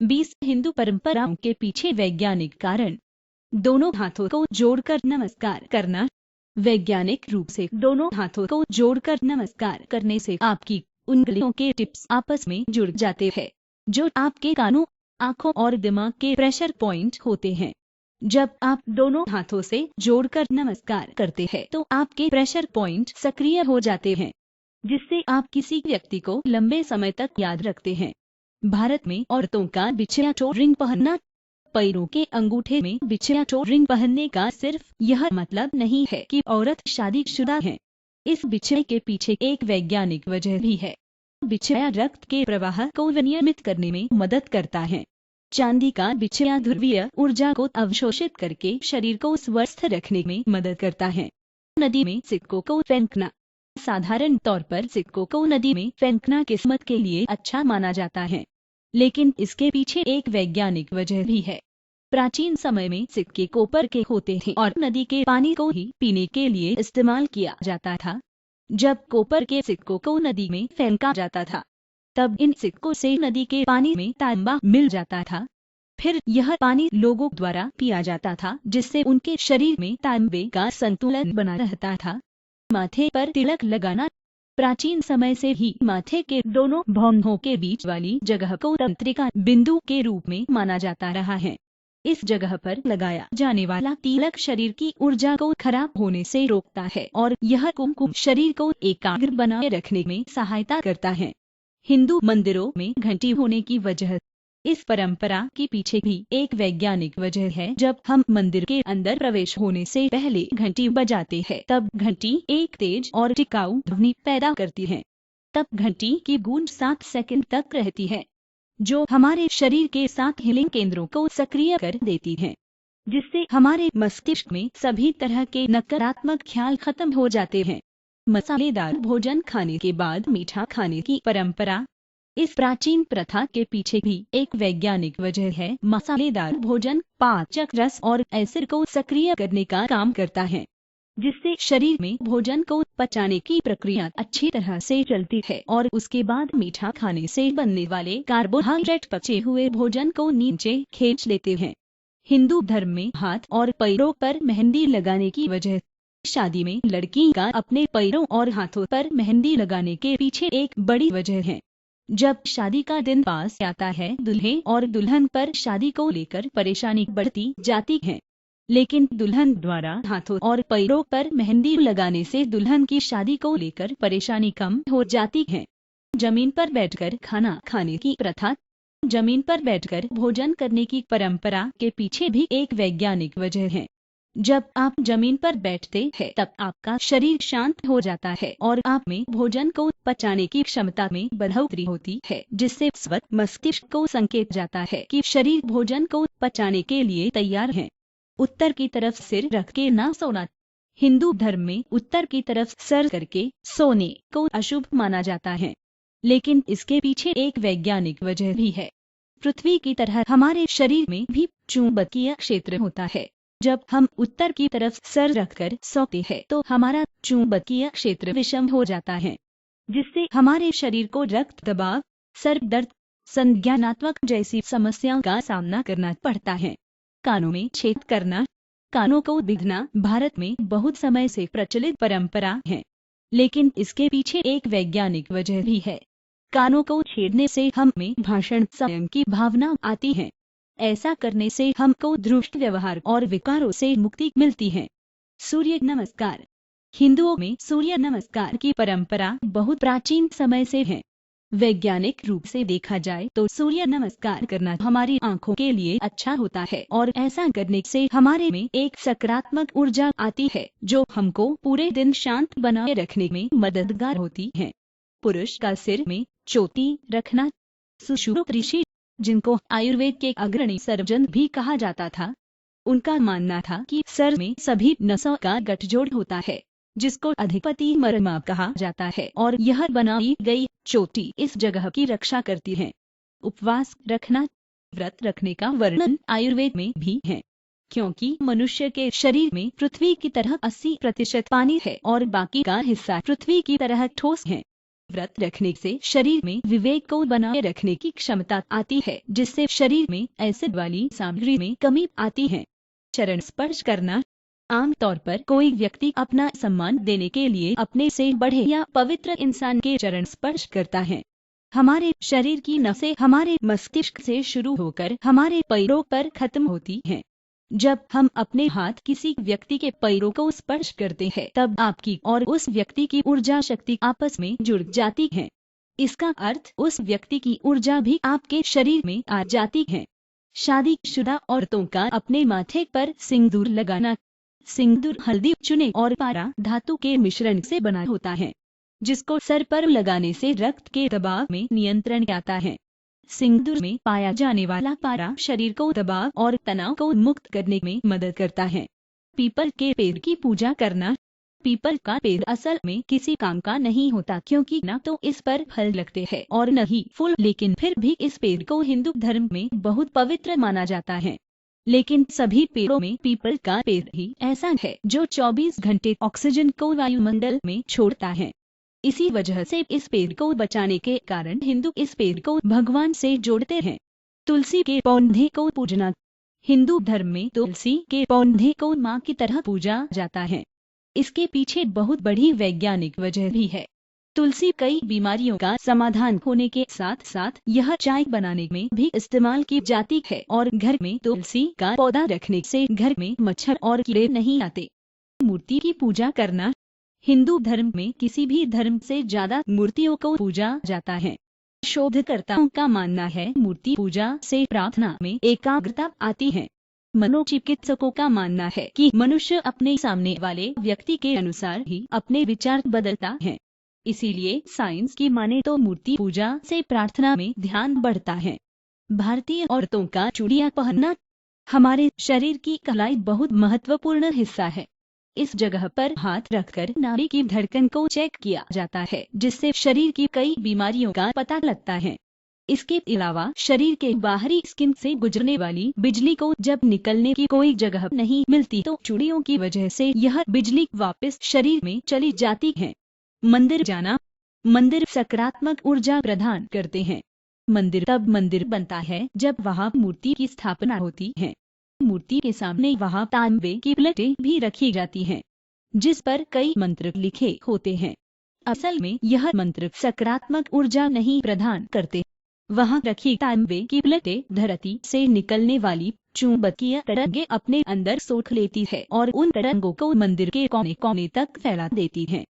20 हिंदू परंपराओं के पीछे वैज्ञानिक कारण। दोनों हाथों को जोड़कर नमस्कार करना। वैज्ञानिक रूप से दोनों हाथों को जोड़कर नमस्कार करने से आपकी उंगलियों के टिप्स आपस में जुड़ जाते हैं, जो आपके कानों, आंखों और दिमाग के प्रेशर पॉइंट होते हैं। जब आप दोनों हाथों से जोड़कर नमस्कार करते हैं तो आपके प्रेशर पॉइंट सक्रिय हो जाते हैं, जिससे आप किसी व्यक्ति को लंबे समय तक याद रखते हैं। भारत में औरतों का बिछिया टो रिंग पहनना। पैरों के अंगूठे में बिछिया टो रिंग पहनने का सिर्फ यह मतलब नहीं है कि औरत शादीशुदा है। इस बिछिया के पीछे एक वैज्ञानिक वजह भी है। बिछिया रक्त के प्रवाह को विनियमित करने में मदद करता है। चांदी का बिछिया ध्रुवीय ऊर्जा को अवशोषित करके शरीर को स्वस्थ रखने में मदद करता है। नदी में सिक्कों को फेंकना। साधारण तौर पर सिक्कों को नदी में फेंकना किस्मत के लिए अच्छा माना जाता है, लेकिन इसके पीछे एक वैज्ञानिक वजह भी है। प्राचीन समय में सिक्के कॉपर के होते थे और नदी के पानी को ही पीने के लिए इस्तेमाल किया जाता था। जब कॉपर के सिक्कों को नदी में फेंका जाता था, तब इन सिक्कों से नदी के पानी में तांबा मिल जाता था। फिर यह पानी लोगों द्वारा पिया जाता था, जिससे उनके शरीर में तांबे का संतुलन बना रहता था। माथे पर तिलक लगाना। प्राचीन समय से ही माथे के दोनों भौहों के बीच वाली जगह को तंत्रिका बिंदु के रूप में माना जाता रहा है। इस जगह पर लगाया जाने वाला तिलक शरीर की ऊर्जा को खराब होने से रोकता है और यह कुमकुम शरीर को एकाग्र बनाए रखने में सहायता करता है। हिंदू मंदिरों में घंटी होने की वजह। इस परंपरा के पीछे भी एक वैज्ञानिक वजह है। जब हम मंदिर के अंदर प्रवेश होने से पहले घंटी बजाते हैं, तब घंटी एक तेज और टिकाऊ ध्वनि पैदा करती है। तब घंटी की गूंज 7 सेकंड तक रहती है, जो हमारे शरीर के 7 हीलिंग केंद्रों को सक्रिय कर देती है, जिससे हमारे मस्तिष्क में सभी तरह के नकारात्मक ख्याल खत्म हो जाते हैं। मसालेदार भोजन खाने के बाद मीठा खाने की परंपरा। इस प्राचीन प्रथा के पीछे भी एक वैज्ञानिक वजह है। मसालेदार भोजन पाचक रस और एसिड को सक्रिय करने का काम करता है, जिससे शरीर में भोजन को पचाने की प्रक्रिया अच्छी तरह से चलती है और उसके बाद मीठा खाने से बनने वाले कार्बोहाइड्रेट पचे हुए भोजन को नीचे खींच लेते हैं। हिंदू धर्म में हाथ और पैरों पर मेहंदी लगाने की वजह। शादी में लड़की का अपने पैरों और हाथों पर मेहंदी लगाने के पीछे एक बड़ी वजह है। जब शादी का दिन पास आता है, दूल्हे और दुल्हन पर शादी को लेकर परेशानी बढ़ती जाती है, लेकिन दुल्हन द्वारा हाथों और पैरों पर मेहंदी लगाने से दुल्हन की शादी को लेकर परेशानी कम हो जाती है। जमीन पर बैठकर खाना खाने की प्रथा। जमीन पर बैठकर भोजन करने की परंपरा के पीछे भी एक वैज्ञानिक वजह है। जब आप जमीन पर बैठते हैं, तब आपका शरीर शांत हो जाता है और आप में भोजन को पचाने की क्षमता में बढ़ोतरी होती है, जिससे स्वतः मस्तिष्क को संकेत जाता है कि शरीर भोजन को पचाने के लिए तैयार है। उत्तर की तरफ सिर रख के ना सोना। हिंदू धर्म में उत्तर की तरफ सर करके सोने को अशुभ माना जाता है, लेकिन इसके पीछे एक वैज्ञानिक वजह भी है। पृथ्वी की तरह हमारे शरीर में भी चुंबकीय क्षेत्र होता है। जब हम उत्तर की तरफ सर रखकर सोते हैं, तो हमारा चुंबकीय क्षेत्र विषम हो जाता है, जिससे हमारे शरीर को रक्त दबाव, सर दर्द, संज्ञानात्मक जैसी समस्याओं का सामना करना पड़ता है। कानों में छेद करना। कानों को बिगना भारत में बहुत समय से प्रचलित परंपरा है, लेकिन इसके पीछे एक वैज्ञानिक वजह भी है। कानों को छेदने से हम में भाषण संयम की भावना आती है। ऐसा करने से हमको दुष्ट व्यवहार और विकारों से मुक्ति मिलती है। सूर्य नमस्कार। हिंदुओं में सूर्य नमस्कार की परंपरा बहुत प्राचीन समय से है। वैज्ञानिक रूप से देखा जाए तो सूर्य नमस्कार करना हमारी आंखों के लिए अच्छा होता है और ऐसा करने से हमारे में एक सकारात्मक ऊर्जा आती है, जो हमको पूरे दिन शांत बनाए रखने में मददगार होती है। पुरुष का सिर में चोटी रखना। सुश्रुत ऋषि, जिनको आयुर्वेद के अग्रणी सर्जन भी कहा जाता था, उनका मानना था कि सर में सभी नसों का गठजोड़ होता है, जिसको अधिपति मर्मा कहा जाता है, और यह बनाई गई चोटी इस जगह की रक्षा करती है। उपवास रखना। व्रत रखने का वर्णन आयुर्वेद में भी है, क्योंकि मनुष्य के शरीर में पृथ्वी की तरह 80% पानी है और बाकी का हिस्सा पृथ्वी की तरह ठोस है। व्रत रखने से शरीर में विवेक को बनाए रखने की क्षमता आती है, जिससे शरीर में एसिड वाली सामग्री में कमी आती है। चरण स्पर्श करना। आमतौर पर कोई व्यक्ति अपना सम्मान देने के लिए अपने से बड़े या पवित्र इंसान के चरण स्पर्श करता है। हमारे शरीर की नसें हमारे मस्तिष्क से शुरू होकर हमारे पैरों पर खत्म होती हैं। जब हम अपने हाथ किसी व्यक्ति के पैरों को स्पर्श करते हैं, तब आपकी और उस व्यक्ति की ऊर्जा शक्ति आपस में जुड़ जाती है। इसका अर्थ उस व्यक्ति की ऊर्जा भी आपके शरीर में आ जाती है। शादीशुदा औरतों का अपने माथे पर सिंदूर लगाना। सिंदूर हल्दी, चूने और पारा धातु के मिश्रण से बना होता है, जिसको सर पर लगाने से रक्त के दबाव में नियंत्रण आता है। सिंदूर में पाया जाने वाला पारा शरीर को दबाव और तनाव को मुक्त करने में मदद करता है। पीपल के पेड़ की पूजा करना। पीपल का पेड़ असल में किसी काम का नहीं होता, क्योंकि न तो इस पर फल लगते हैं और न ही फूल, लेकिन फिर भी इस पेड़ को हिंदू धर्म में बहुत पवित्र माना जाता है। लेकिन सभी पेड़ों में पीपल का पेड़ ही ऐसा है जो 24 घंटे ऑक्सीजन को वायुमंडल में छोड़ता है। इसी वजह से इस पेड़ को बचाने के कारण हिंदू इस पेड़ को भगवान से जोड़ते हैं। तुलसी के पौधे को पूजना। हिंदू धर्म में तुलसी के पौधे को माँ की तरह पूजा जाता है। इसके पीछे बहुत बड़ी वैज्ञानिक वजह भी है। तुलसी कई बीमारियों का समाधान होने के साथ साथ यह चाय बनाने में भी इस्तेमाल की जाती है और घर में तुलसी का पौधा रखने से घर में मच्छर और कीड़े नहीं आते। मूर्ति की पूजा करना। हिंदू धर्म में किसी भी धर्म से ज्यादा मूर्तियों को पूजा जाता है। शोधकर्ताओं का मानना है मूर्ति पूजा से प्रार्थना में एकाग्रता आती है। मनोचिकित्सकों का मानना है कि मनुष्य अपने सामने वाले व्यक्ति के अनुसार ही अपने विचार बदलता है। इसीलिए साइंस की माने तो मूर्ति पूजा से प्रार्थना में ध्यान बढ़ता है। भारतीय औरतों का चूड़ियां पहनना। हमारे शरीर की कलाई बहुत महत्वपूर्ण हिस्सा है। इस जगह पर हाथ रखकर नाड़ी की धड़कन को चेक किया जाता है, जिससे शरीर की कई बीमारियों का पता लगता है। इसके अलावा शरीर के बाहरी स्किन से गुजरने वाली बिजली को जब निकलने की कोई जगह नहीं मिलती, तो चूड़ियों की वजह से यह बिजली वापस शरीर में चली जाती है। मंदिर जाना। मंदिर सकारात्मक ऊर्जा प्रदान करते हैं। मंदिर तब मंदिर बनता है जब वहाँ मूर्ति की स्थापना होती है। मूर्ति के सामने वहाँ तांबे की प्लेटें भी रखी जाती हैं, जिस पर कई मंत्र लिखे होते हैं। असल में यह मंत्र सकारात्मक ऊर्जा नहीं प्रदान करते। वहाँ रखी तांबे की प्लेटें धरती से निकलने वाली चुंबकीय तरंगें अपने अंदर सोख लेती है और उन तरंगों को मंदिर के कोने कोने तक फैला देती है।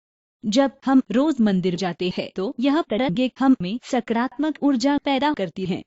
जब हम रोज मंदिर जाते हैं तो यह तरंगें हम में सकारात्मक ऊर्जा पैदा करती हैं।